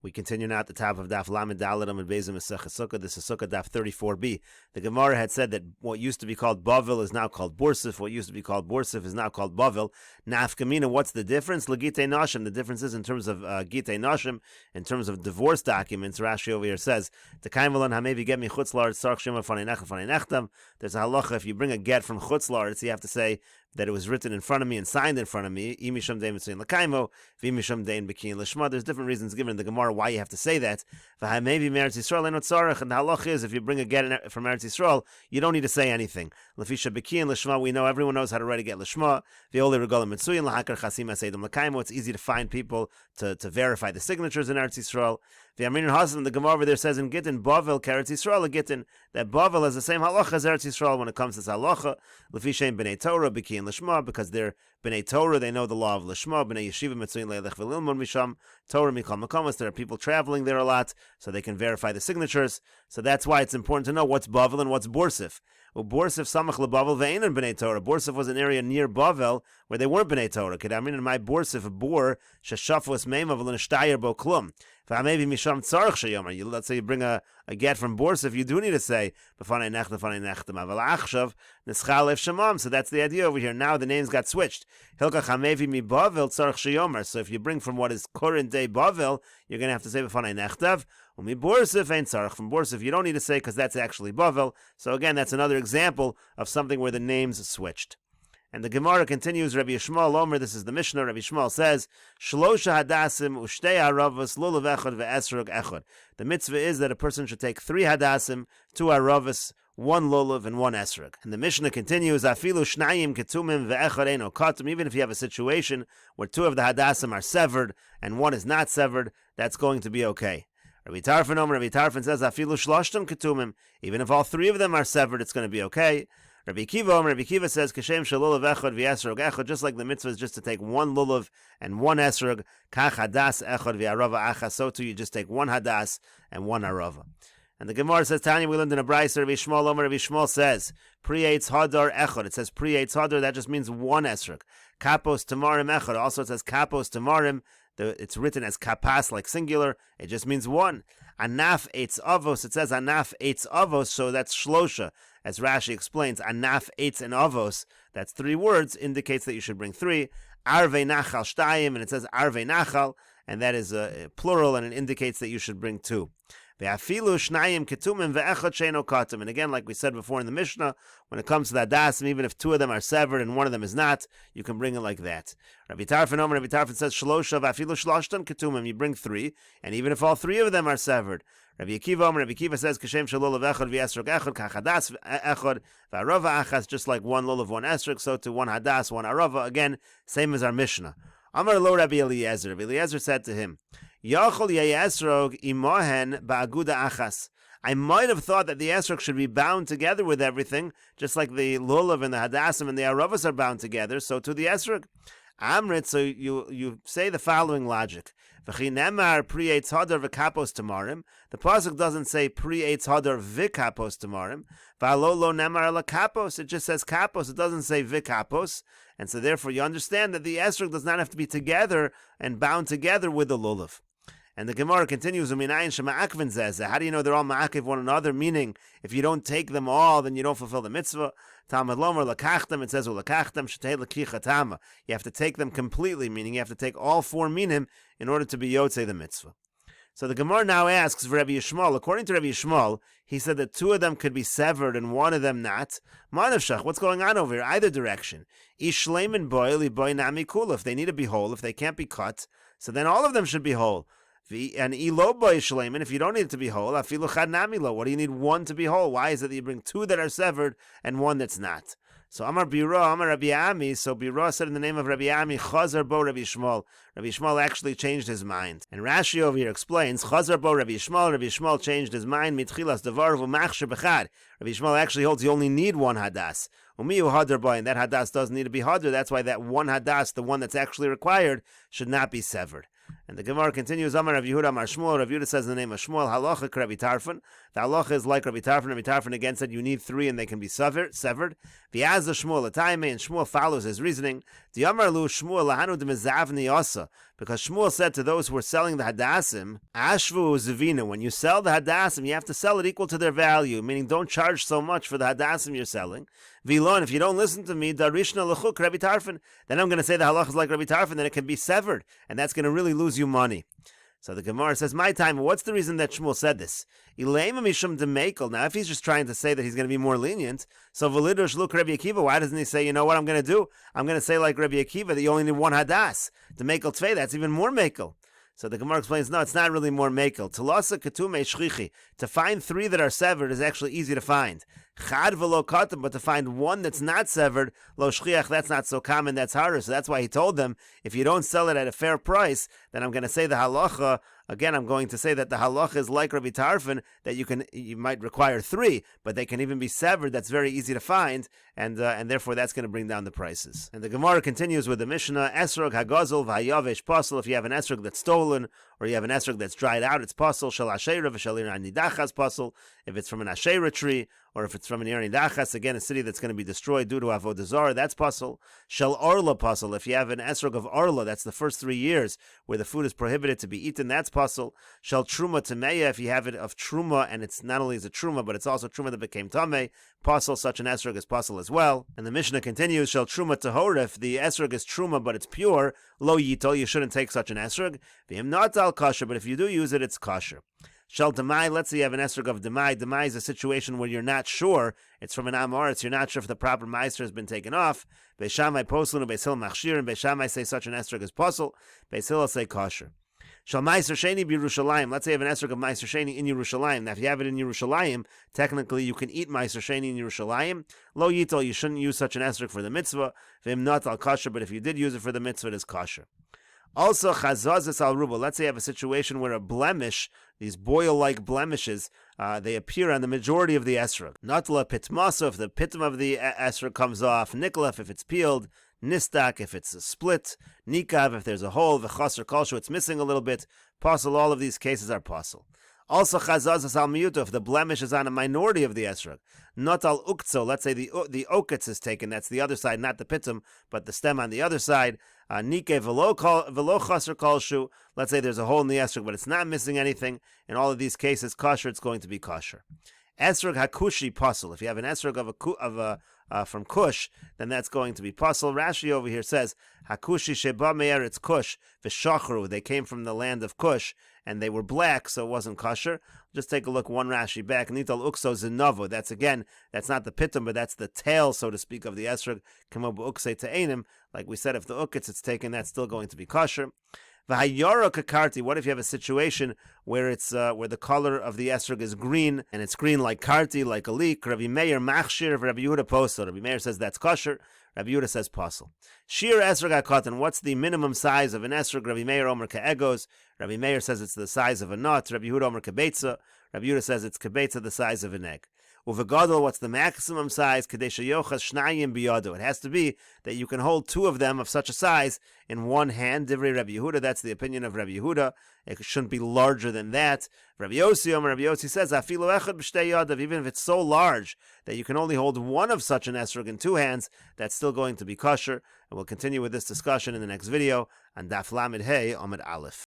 We continue now at the top of Daf Lamed Daladam and Bezim Meseches Sukkah. This is Sukkah Daf 34b. The Gemara had said that what used to be called Bavel is now called Borsif. What used to be called Borsif is now called Bavel. Nafkamina, what's the difference? Legite Nashim. The difference is in terms of Gite Nashim, in terms of divorce documents. Rashi over here says, T'kaim hamevi get mi chutz la'aretz sarch shema fanei nechtam. There's a halacha, if you bring a get from chutz la'aretz, you have to say that it was written in front of me and signed in front of me. There's different reasons given in the Gemara why you have to say that. And the halach is, if you bring a get from Eretz Yisrael, you don't need to say anything. We know everyone knows how to write a get l'shma. It's easy to find people to verify the signatures in Eretz Yisrael. The Gemara over there says in Gittin, Bavel, Eretz Yisrael, Gittin, that Bavel has the same halacha as Eretz Yisrael when it comes to this halacha. Lefishem b'nei Torah, b'kiyin l'shma, because they're b'nei Torah, they know the law of l'shma. B'nei yeshiva mitzuyin le'elech v'lilmon misham Torah mikol makomas. There are people traveling there a lot, so they can verify the signatures. So that's why it's important to know what's Bavel and what's Borsif. Borsif samach leBavel ve'ein b'nei Torah. Borsif was an area near Bavel where they weren't b'nei Torah. Kedamin in my Borsif bor sheshafos meimav l'nishtayer bo klum. Let's say you bring a get from Borsif, you do need to say so that's the idea over here. Now the names got switched. So if you bring from what is current day Bavel, you're going to have to say from Borsif you don't need to say, because that's actually Bavel. So again, that's another example of something where the names switched. And the Gemara continues, Rabbi Yishmael Omer, this is the Mishnah, Rabbi Yishmael says, Shlosha hadasim ushtei aravas lulav echad ve'esrog echad. The mitzvah is that a person should take 3 hadasim, 2 aravas, 1 lulav, and 1 esrog. And the Mishnah continues, Afilu shnayim ketumim ve'echad eino katum. Even if you have a situation where 2 of the hadasim are severed and 1 is not severed, that's going to be okay. Rabbi Tarfon Omer, Rabbi Tarfon says, Afilu shloshtam ketumim. Even if all 3 of them are severed, it's going to be okay. Rabbi Kiva says, Kashem shalulav echad v'esrog echad, just like the mitzvah is just to take 1 lulav and 1 esrog, kach hadas echad v'arava achas, so too you just take 1 hadas and 1 arava. And the Gemara says, Tanya, we learned in a brayso, Rabbi Yishmael Omer, Rabbi Yishmael says, Pri-eitz hadar echad. It says Pri-eitz hadar, that just means 1 esrog. Kapos tamarim echad, also it says kapos tamarim. It's written as kapas, like singular. It just means 1. Anaf eitz avos. It says anaf eitz avos, so that's shlosha. As Rashi explains, anaf eitz and avos, that's 3 words, indicates that you should bring 3. Arvei nachal shtayim, and it says arvei nachal, and that is a plural, and it indicates that you should bring 2. Ve'afilu shnayim ketumim ve'echad sheino katum. And again, like we said before in the Mishnah, when it comes to the hadasim, even if 2 of them are severed and 1 of them is not, you can bring it like that. Rabbi Tarfon Omer, Rabbi Tarfon says shlosha ve'afilu shloshtan ketumim. You bring 3, and even if all 3 of them are severed. Rabbi Akiva Omer, Rabbi Akiva says kashem shalulav echad v'esrog echad kachadas echad v'arava achas, just like 1 lulav, 1 esrog, so to 1 hadas, 1 arava. Again, same as our Mishnah. Amar lo Rabbi Eliezer. Rabbi Eliezer said to him, Yachol esrog imahen ba'aguda achas. I might have thought that the esrog should be bound together with everything, just like the lulav and the hadasim and the aravas are bound together, so to the esrog. Amrit, so you say the following logic. V'chinemar pri-eitz hadar v'kapos tamarim. The pasuk doesn't say pri-eitz hadar v'kapos tamarim. V'alo lo nemar la kapos. It just says kapos. It doesn't say v'kapos. And so therefore you understand that the esrog does not have to be together and bound together with the lulav. And the Gemara continues, how do you know they're all ma'akiv one another? Meaning, if you don't take them all, then you don't fulfill the mitzvah. Talmud lomer lakachtem, it says lakachtem shetei lakichatama. You have to take them completely, meaning you have to take all 4 minim in order to be yotzei the mitzvah. So the Gemara now asks for Rabbi Yishmael. According to Rabbi Yishmael, he said that 2 of them could be severed and 1 of them not. Manavshach, what's going on over here? Either direction. Ish shleimin boy li boy nami kula. If they need to be whole, if they can't be cut, so then all of them should be whole. And ilo boy shleimin, if you don't need it to be whole, afilu chad nami lo. What do you need 1 to be whole? Why is it that you bring 2 that are severed and 1 that's not? So Amar Bira, Amar Rabbi Ami. So Bira said in the name of Rabbi Ami, Chazar bo Rabbi Yishmael. Rabbi Yishmael actually changed his mind. And Rashi over here explains, Chazar bo Rabbi Yishmael. Rabbi Yishmael changed his mind. Mitchilas davar v'machsher b'chad. Rabbi Yishmael actually holds you only need 1 hadas. Umiyu hadar boy, and that hadas doesn't need to be hadar. That's why that 1 hadas, the one that's actually required, should not be severed. And the Gemara continues, Amar Rav Yehuda Amar Shmuel. Rav Yehuda says in the name of Shmuel, Halacha Rabbi Tarfon. The halacha is like Rabbi Tarfon. Rabbi Tarfon again said you need 3 and they can be severed. V'yaz Shmuel Atayme, and Shmuel follows his reasoning. The Amar Lu Shmuel Lahanu de Mezavni Asa. Talsa, because Shmuel said to those who were selling the Hadassim, Ashvu Zavina, when you sell the Hadassim, you have to sell it equal to their value, meaning don't charge so much for the Hadassim you're selling. Vilon, if you don't listen to me, Darishna Lechuk Rabbi Tarfon, then I'm going to say the halach is like Rabbi Tarfon, then it can be severed, and that's going to really lose you money. So the Gemara says, my time, what's the reason that Shmuel said this? Now, if he's just trying to say that he's going to be more lenient, so Validosh look Rabbi Akiva, why doesn't he say, you know what I'm going to do? I'm going to say like Rabbi Akiva that you only need one hadas. To mekel tvei, that's even more mekel. So the Gemara explains, no, it's not really more mekel. Talasa ketume shchichi. To find 3 that are severed is actually easy to find. Chad v'lo katam, but to find 1 that's not severed, lo shchiach, that's not so common, that's harder. So that's why he told them, if you don't sell it at a fair price, then I'm going to say the halacha. Again, I'm going to say that the halacha is like Rabbi Tarfon, that you might require 3, but they can even be severed. That's very easy to find, and therefore that's going to bring down the prices. And the Gemara continues with the Mishnah, Esrog hagazel v'hayavesh pasel. If you have an esrog that's stolen, or you have an esrog that's dried out, it's pasel. Shel asheira v'shalir anidachas pasel. If it's from an asheira tree, or if it's from an Iranidachas, again, a city that's going to be destroyed due to Avodah Zarah, that's pasel. Shel Orla pasel. If you have an esrog of Orla, that's the first 3 years where the food is prohibited to be eaten, that's pasel. Shel Truma Tameya, if you have it of Truma, and it's not only is it Truma, but it's also Truma that became Tameh, pasel, such an esrog is pasel as well. And the Mishnah continues, Shel Truma Tahor, if the esrog is Truma, but it's pure, lo yito, you shouldn't take such an esrog. V'im not al kosher, but if you do use it, it's kosher. Shel Demai, let's say you have an esrog of Demai. Demai is a situation where you're not sure. It's from an Amoritz. You're not sure if the proper meiser has been taken off. Beis Shammai poslin, Beis Hillel machshir, and Beis Shammai say such an esrog is posel. Beis Hillel say kosher. Shel Meiser Sheni b'Yerushalayim. Let's say you have an esrog of Meiser Sheni in Yerushalayim. Now, if you have it in Yerushalayim, technically you can eat Meiser Sheni in Yerushalayim. Lo yitol, you shouldn't use such an esrog for the mitzvah. V'im not al kosher, but if you did use it for the mitzvah, it is kosher. Also, chazazis al ruba. Let's say you have a situation where a blemish, these boil-like blemishes, they appear on the majority of the esrog. Natla pitmasa, if the pitum of the esrog comes off. Niklef, if it's peeled. Nistak, if it's a split. Nikav, if there's a hole. V'chaser kolshu, it's missing a little bit. Pasel, all of these cases are pasel. Also, chazazas al miyuto, if the blemish is on a minority of the esrog. Not al uktso, let's say the oketz is taken, that's the other side, not the pitum, but the stem on the other side. Nike velo chaser kolshu, let's say there's a hole in the esrog, but it's not missing anything. In all of these cases, kosher, it's going to be kosher. Esrog hakushi pasel. If you have an esrog from Kush, then that's going to be pasel. Rashi over here says hakushi sheba me'er, it's Kush v'shachru. They came from the land of Kush and they were black, so it wasn't kosher. Just take a look one Rashi back. Nital ukso zinavo. That's not the pitum, but that's the tail, so to speak, of the esrog. Kamo b'ukse te'enim. Like we said, if the uketz it's taken, that's still going to be kosher. V'hayara kakarti. What if you have a situation where it's where the color of the esrog is green, and it's green like karti, like a leek? Rabbi Meir machshir, Rabbi Yehuda posel. Rabbi Meir says that's kosher. Rabbi Yehuda says pasel. Shir esrog hakatan. What's the minimum size of an esrog? Rabbi Meir omer ka'egos. Rabbi Meir says it's the size of a nut. Rabbi Yehuda omer kebetza. Rabbi Yehuda says it's kebetza, the size of an egg. Uvegadol, what's the maximum size? Kadesha yochas shnayim biyado. It has to be that you can hold 2 of them of such a size in one hand. Divrei Rabbi Yehuda, that's the opinion of Rabbi Yehuda. It shouldn't be larger than that. Rabbi Yossi says, afilu echad b'shtei yadav, even if it's so large that you can only hold 1 of such an esrog in 2 hands, that's still going to be kosher. And we'll continue with this discussion in the next video on Daf Lamed Hey Amud Aleph.